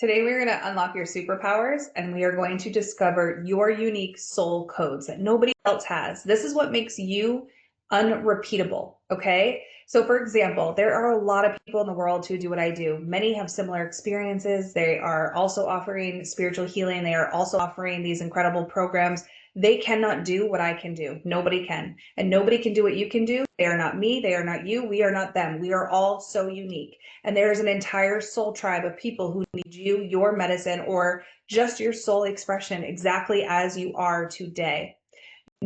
Today, we're going to unlock your superpowers and we are going to discover your unique soul codes that nobody else has. This is what makes you unrepeatable. Okay. So, for example, there are a lot of people in the world who do what I do. Many have similar experiences. They are also offering spiritual healing, they are also offering these incredible programs. They cannot do what I can do. Nobody can. And nobody can do what you can do. They are not me. They are not you. We are not them. We are all so unique. And there is an entire soul tribe of people who need you, your medicine, or just your soul expression exactly as you are today.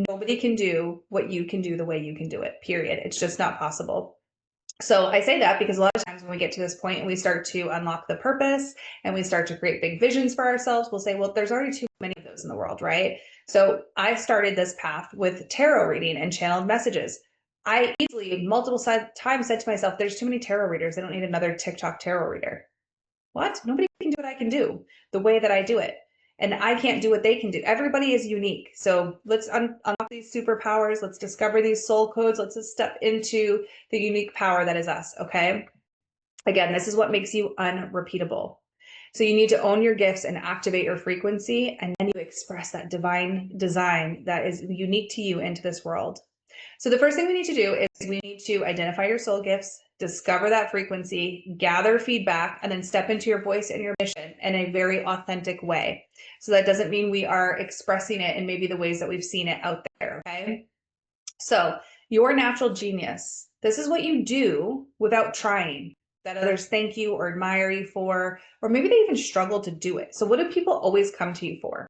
Nobody can do what you can do the way you can do it, period. It's just not possible. So I say that because a lot of times when we get to this point and we start to unlock the purpose and we start to create big visions for ourselves, we'll say, well, there's already too many of those in the world, right? So I started this path with tarot reading and channeled messages. I easily multiple times said to myself, there's too many tarot readers. I don't need another TikTok tarot reader. What? Nobody can do what I can do the way that I do it. And I can't do what they can do. Everybody is unique. So let's unlock these superpowers. Let's discover these soul codes. Let's just step into the unique power that is us. Okay. Again, this is what makes you unrepeatable. So you need to own your gifts and activate your frequency. And then you express that divine design that is unique to you into this world. So the first thing we need to do is we need to identify your soul gifts, discover that frequency, gather feedback, and then step into your voice and your mission in a very authentic way. So that doesn't mean we are expressing it in maybe the ways that we've seen it out there, okay? So your natural genius, this is what you do without trying, that others thank you or admire you for, or maybe they even struggle to do it. So what do people always come to you for?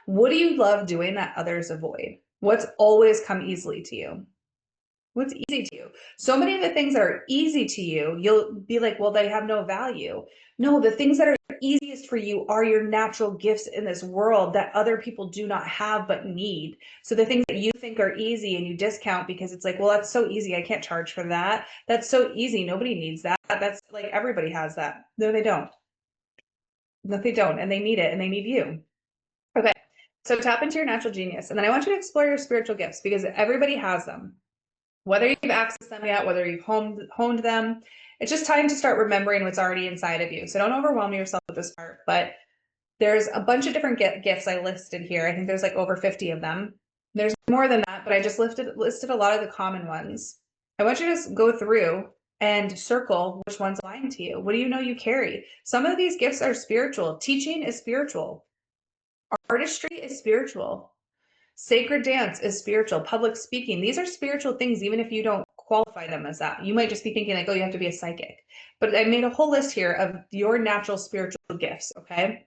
What do you love doing that others avoid? What's always come easily to you? What's easy to you? So many of the things that are easy to you, you'll be like, well, they have no value. No, the things that are easiest for you are your natural gifts in this world that other people do not have but need. So the things that you think are easy and you discount because it's like, well, that's so easy. I can't charge for that. That's so easy. Nobody needs that. That's like everybody has that. No, they don't. No, they don't. And they need it and they need you. Okay. So tap into your natural genius. And then I want you to explore your spiritual gifts because everybody has them. Whether you've accessed them yet, whether you've honed them, it's just time to start remembering what's already inside of you. So don't overwhelm yourself with this part, but there's a bunch of different gifts I listed here. I think there's like over 50 of them. There's more than that, but I just listed a lot of the common ones. I want you to just go through and circle which ones align to you. What do you know you carry? Some of these gifts are spiritual. Teaching is spiritual. Artistry is spiritual. Sacred dance is spiritual. Public speaking, these are spiritual things, even if you don't qualify them as that. You might just be thinking like, oh, you have to be a psychic. But I made a whole list here of your natural spiritual gifts, okay?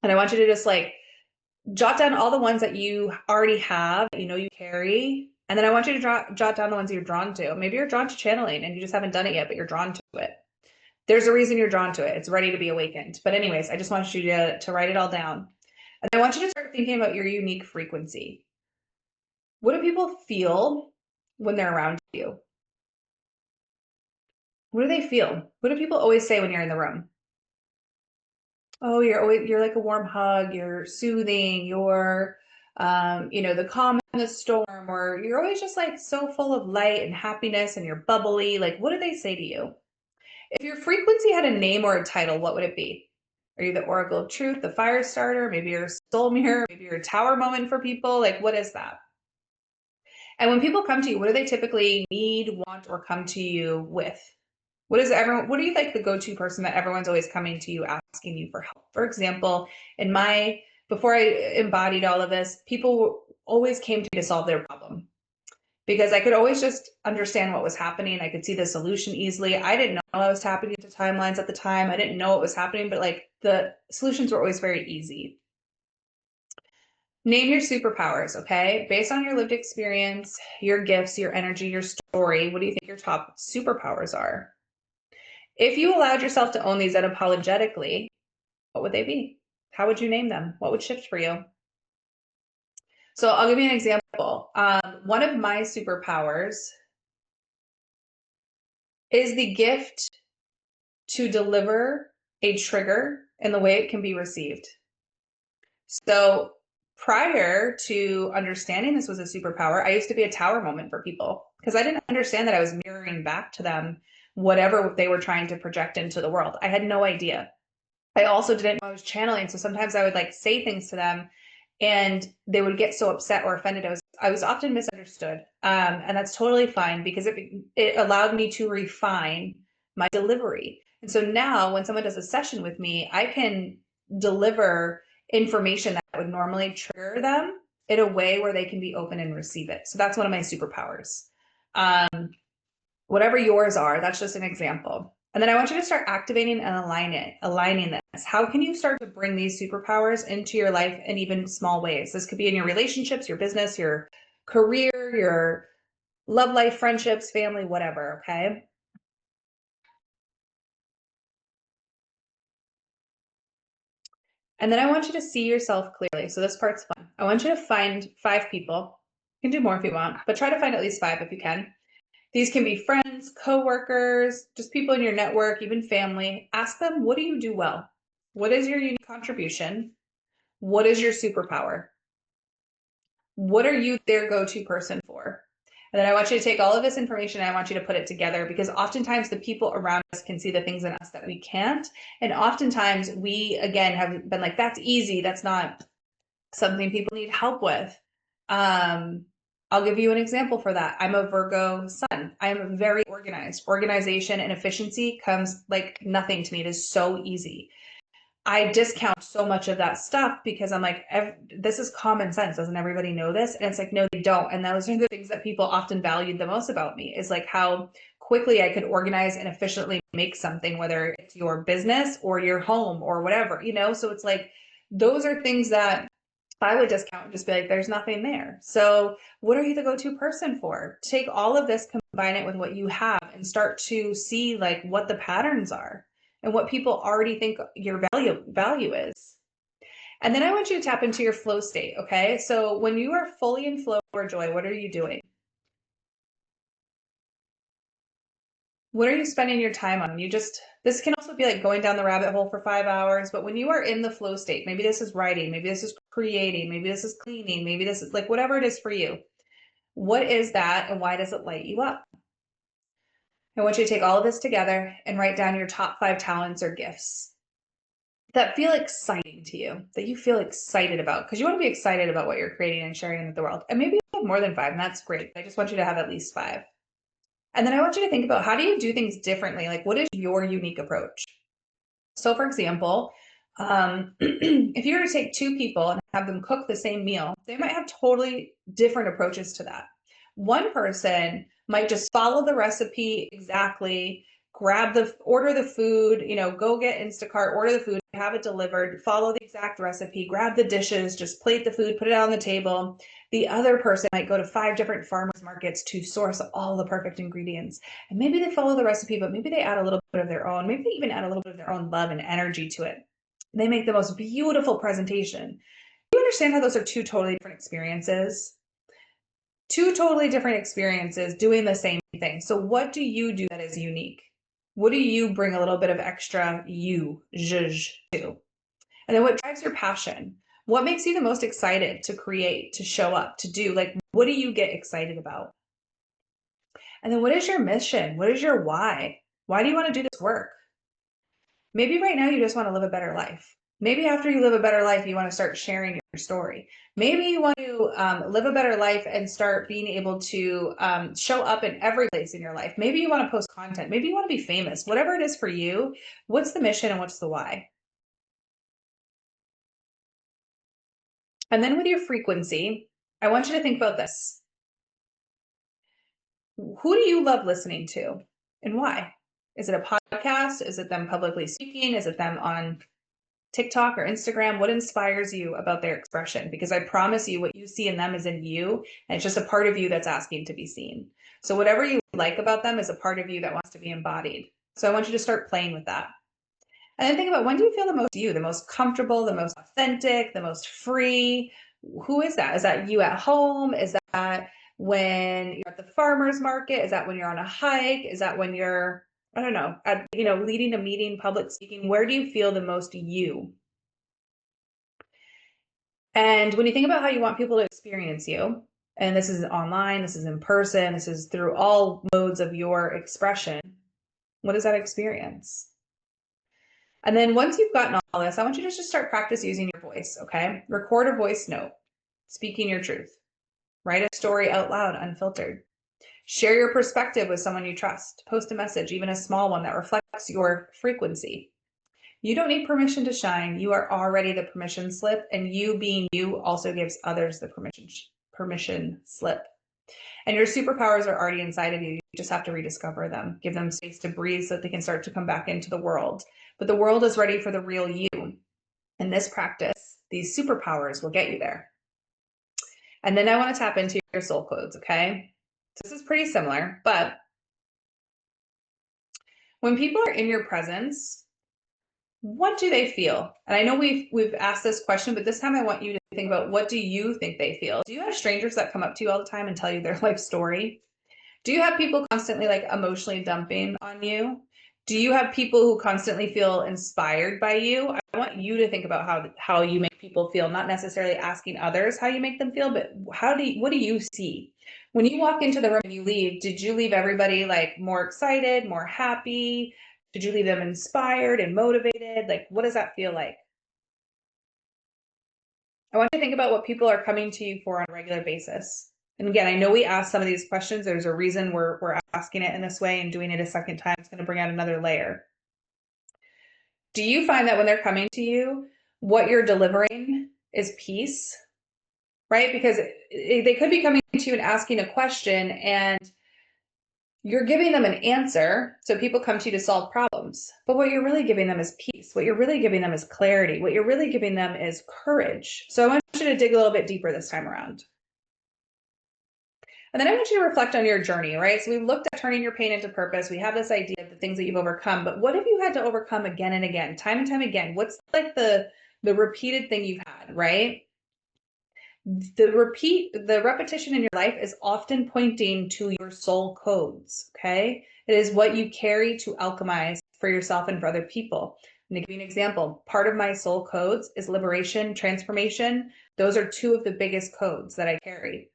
And I want you to just like jot down all the ones that you already have, that you know you carry. And then I want you to jot down the ones you're drawn to. Maybe you're drawn to channeling and you just haven't done it yet, but you're drawn to it. There's a reason you're drawn to it. It's ready to be awakened. But anyways, I just want you to write it all down. And I want you to start thinking about your unique frequency. What do people feel when they're around you? What do they feel? What do people always say when you're in the room? Oh, you're like a warm hug, you're soothing, you're the calm in the storm, or you're always just like so full of light and happiness and you're bubbly. Like, what do they say to you? If your frequency had a name or a title, what would it be? Are you the Oracle of Truth, the Fire Starter? Maybe you're a soul mirror, maybe you're a tower moment for people. Like, what is that? And when people come to you, what do they typically need, want, or come to you with? What do you like the go-to person that everyone's always coming to you asking you for help? For example, before I embodied all of this, people always came to me to solve their problem because I could always just understand what was happening. I could see the solution easily. I didn't know I was tapping into timelines at the time. I didn't know what was happening, but like the solutions were always very easy. Name your superpowers, okay? Based on your lived experience, your gifts, your energy, your story, what do you think your top superpowers are? If you allowed yourself to own these unapologetically, what would they be? How would you name them? What would shift for you? So I'll give you an example. One of my superpowers is the gift to deliver a trigger in the way it can be received. So prior to understanding this was a superpower, I used to be a tower moment for people because I didn't understand that I was mirroring back to them whatever they were trying to project into the world. I had no idea. I also didn't know I was channeling. So sometimes I would like say things to them and they would get so upset or offended. I was often misunderstood. And that's totally fine because it allowed me to refine my delivery. And so now when someone does a session with me, I can deliver information that would normally trigger them in a way where they can be open and receive it. So that's one of my superpowers. Whatever yours are, that's just an example. And then I want you to start activating and aligning this. How can you start to bring these superpowers into your life in even small ways? This could be in your relationships, your business, your career, your love life, friendships, family, whatever, okay? And then I want you to see yourself clearly. So this part's fun. I want you to find 5 people. You can do more if you want, but try to find at least 5 if you can. These can be friends, coworkers, just people in your network, even family. Ask them, what do you do well? What is your unique contribution? What is your superpower? What are you their go-to person for? And then I want you to take all of this information and I want you to put it together because oftentimes the people around us can see the things in us that we can't. And oftentimes we, again, have been like, that's easy. That's not something people need help with. Um, I'll give you an example for that. I'm a Virgo sun. I'm very organized. Organization and efficiency comes like nothing to me. It is so easy. I discount so much of that stuff because I'm like, this is common sense. Doesn't everybody know this? And it's like, no, they don't. And those are the things that people often valued the most about me is like how quickly I could organize and efficiently make something, whether it's your business or your home or whatever, you know? So it's like, those are things that I would discount and just be like, there's nothing there. So what are you the go-to person for? Take all of this, combine it with what you have and start to see like what the patterns are and what people already think your value is. And then I want you to tap into your flow state, okay? So when you are fully in flow or joy, what are you doing? What are you spending your time on? This can also be like going down the rabbit hole for 5 hours, but when you are in the flow state, maybe this is writing, maybe this is creating, maybe this is cleaning, maybe this is like whatever it is for you. What is that and why does it light you up? I want you to take all of this together and write down your top 5 talents or gifts that feel exciting to you, that you feel excited about, because you want to be excited about what you're creating and sharing with the world. And maybe you have more than 5, and that's great. I just want you to have at least 5. And then I want you to think about how do you do things differently? Like, what is your unique approach? So, for example, if you were to take 2 people and have them cook the same meal, they might have totally different approaches to that. One person might just follow the recipe exactly, order the food, go get Instacart, order the food, have it delivered, follow the exact recipe, grab the dishes, just plate the food, put it on the table. The other person might go to 5 different farmers markets to source all the perfect ingredients. And maybe they follow the recipe, but maybe they add a little bit of their own. Maybe they even add a little bit of their own love and energy to it. They make the most beautiful presentation. Do you understand how those are 2 totally different experiences? 2 totally different experiences doing the same thing. So what do you do that is unique? What do you bring a little bit of extra zhuzh to? And then what drives your passion? What makes you the most excited to create, to show up, to do? Like, what do you get excited about? And then what is your mission? What is your why? Why do you want to do this work? Maybe right now you just want to live a better life. Maybe after you live a better life, you want to start sharing your story. Maybe you want to live a better life and start being able to show up in every place in your life. Maybe you want to post content. Maybe you want to be famous. Whatever it is for you, what's the mission and what's the why? And then with your frequency, I want you to think about this. Who do you love listening to and why? Is it a podcast? Is it them publicly speaking? Is it them on TikTok or Instagram? What inspires you about their expression? Because I promise you, what you see in them is in you, and it's just a part of you that's asking to be seen. So whatever you like about them is a part of you that wants to be embodied. So I want you to start playing with that. And then think about, when do you feel the most you, the most comfortable, the most authentic, the most free? Who is that? Is that you at home? Is that when you're at the farmer's market? Is that when you're on a hike? Is that when you're, I don't know, leading a meeting, public speaking? Where do you feel the most you? And when you think about how you want people to experience you, and this is online, this is in person, this is through all modes of your expression, what is that experience? And then once you've gotten all this, I want you to just start practice using your voice, okay? Record a voice note, speaking your truth. Write a story out loud, unfiltered. Share your perspective with someone you trust. Post a message, even a small one that reflects your frequency. You don't need permission to shine. You are already the permission slip, and you being you also gives others the permission slip. And your superpowers are already inside of you. You just have to rediscover them. Give them space to breathe so that they can start to come back into the world. But the world is ready for the real you. In this practice, these superpowers will get you there. And then I want to tap into your soul codes, okay? This is pretty similar, but when people are in your presence, what do they feel? And I know we've asked this question, but this time I want you to think about, what do you think they feel? Do you have strangers that come up to you all the time and tell you their life story? Do you have people constantly like emotionally dumping on you? Do you have people who constantly feel inspired by you? I want you to think about how you make people feel, not necessarily asking others how you make them feel, but what do you see? When you walk into the room and you leave, did you leave everybody like more excited, more happy? Did you leave them inspired and motivated? Like, what does that feel like? I want you to think about what people are coming to you for on a regular basis. And again, I know we asked some of these questions. There's a reason we're asking it in this way, and doing it a second time is going to bring out another layer. Do you find that when they're coming to you, what you're delivering is peace, right? Because they could be coming to you and asking a question, and you're giving them an answer. So people come to you to solve problems, but what you're really giving them is peace. What you're really giving them is clarity. What you're really giving them is courage. So I want you to dig a little bit deeper this time around. And then I want you to reflect on your journey, right? So we've looked at turning your pain into purpose. We have this idea of the things that you've overcome, but what have you had to overcome again and again, time and time again? What's like the repeated thing you've had, right? The repetition in your life is often pointing to your soul codes, okay? It is what you carry to alchemize for yourself and for other people. I'm going to give you an example. Part of my soul codes is liberation, transformation. Those are two of the biggest codes that I carry.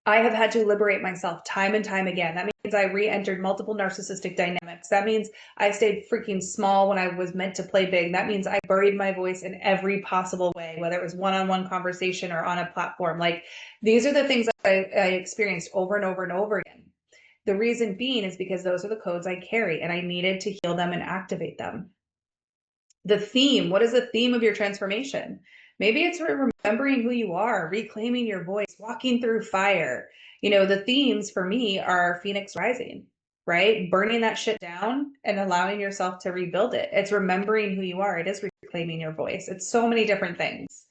I have had to liberate myself time and time again. That means I re-entered multiple narcissistic dynamics. That means I stayed freaking small when I was meant to play big. That means I buried my voice in every possible way, whether it was one-on-one conversation or on a platform. Like, these are the things that I experienced over and over and over again. The reason being is because those are the codes I carry, and I needed to heal them and activate them. The theme, what is the theme of your transformation? Maybe it's remembering who you are, reclaiming your voice, walking through fire. You know, the themes for me are Phoenix Rising, right? Burning that shit down and allowing yourself to rebuild it. It's remembering who you are. It is reclaiming your voice. It's so many different things.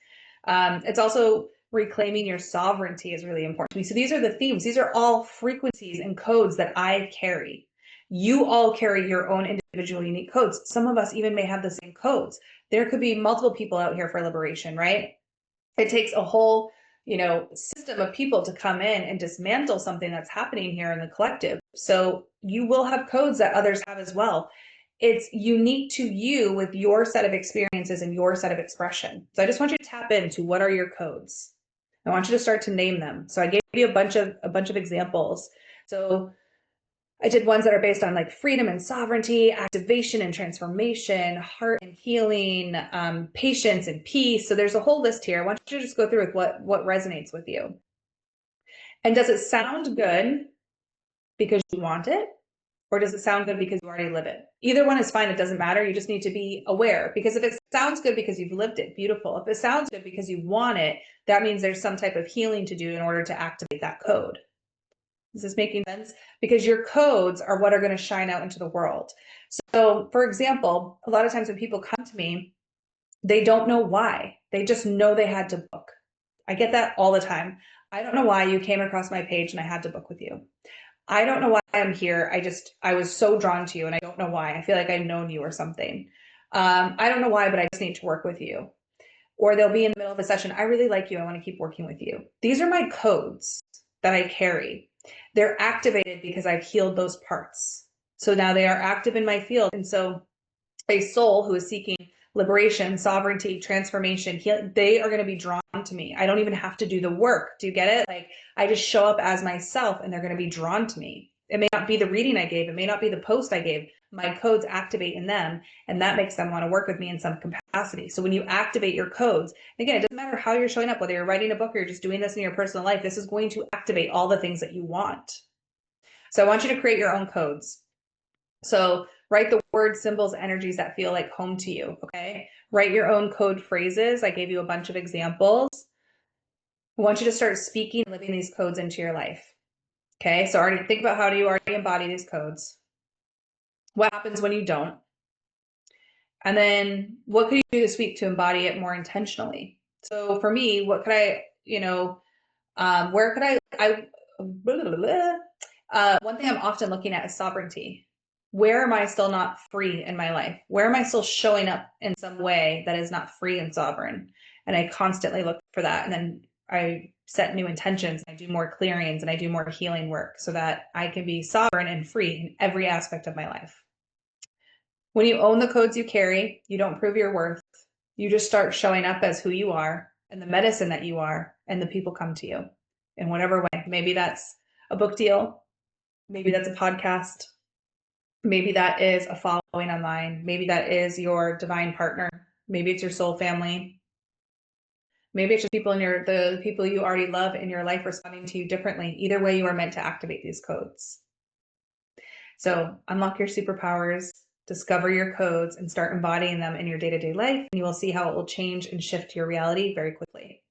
It's also reclaiming your sovereignty is really important to me. So these are the themes. These are all frequencies and codes that I carry. You all carry your own individual unique codes. Some of us even may have the same codes. There could be multiple people out here for liberation, right? It takes a whole, system of people to come in and dismantle something that's happening here in the collective. So you will have codes that others have as well. It's unique to you with your set of experiences and your set of expression. So I just want you to tap into, what are your codes? I want you to start to name them. So I gave you a bunch of examples. So I did ones that are based on like freedom and sovereignty, activation and transformation, heart and healing, patience and peace. So there's a whole list here. I want you to just go through with what resonates with you. And does it sound good because you want it? Or does it sound good because you already live it? Either one is fine. It doesn't matter. You just need to be aware, because if it sounds good because you've lived it, beautiful. If it sounds good because you want it, that means there's some type of healing to do in order to activate that code. Is this making sense? Because your codes are what are going to shine out into the world. So, for example, a lot of times when people come to me, they don't know why. They just know they had to book. I get that all the time. I don't know why you came across my page and I had to book with you. I don't know why I'm here. I was so drawn to you and I don't know why. I feel like I've known you or something. I don't know why, but I just need to work with you. Or they'll be in the middle of a session. I really like you. I want to keep working with you. These are my codes that I carry. They're activated because I've healed those parts. So now they are active in my field. And so a soul who is seeking liberation, sovereignty, transformation, they are going to be drawn to me. I don't even have to do the work. Do you get it? Like, I just show up as myself and they're going to be drawn to me. It may not be the reading I gave. It may not be the post I gave. my codes activate in them, and that makes them want to work with me in some capacity. So when you activate your codes, again, it doesn't matter how you're showing up, whether you're writing a book or you're just doing this in your personal life, this is going to activate all the things that you want. So I want you to create your own codes. So write the words, symbols, energies that feel like home to you, okay? Write your own code phrases. I gave you a bunch of examples. I want you to start speaking and living these codes into your life. Okay, so already think about how do you already embody these codes? What happens when you don't? And then what could you do this week to embody it more intentionally? So for me, what could I, where could blah, blah, blah. One thing I'm often looking at is sovereignty. Where am I still not free in my life? Where am I still showing up in some way that is not free and sovereign? And I constantly look for that. And then I set new intentions. I do more clearings and I do more healing work so that I can be sovereign and free in every aspect of my life. When you own the codes you carry, you don't prove your worth. You just start showing up as who you are and the medicine that you are, and the people come to you in whatever way. Maybe that's a book deal. Maybe that's a podcast. Maybe that is a following online. Maybe that is your divine partner. Maybe it's your soul family. Maybe it's just people in the people you already love in your life responding to you differently. Either way, you are meant to activate these codes. So unlock your superpowers, discover your codes, and start embodying them in your day-to-day life, and you will see how it will change and shift your reality very quickly.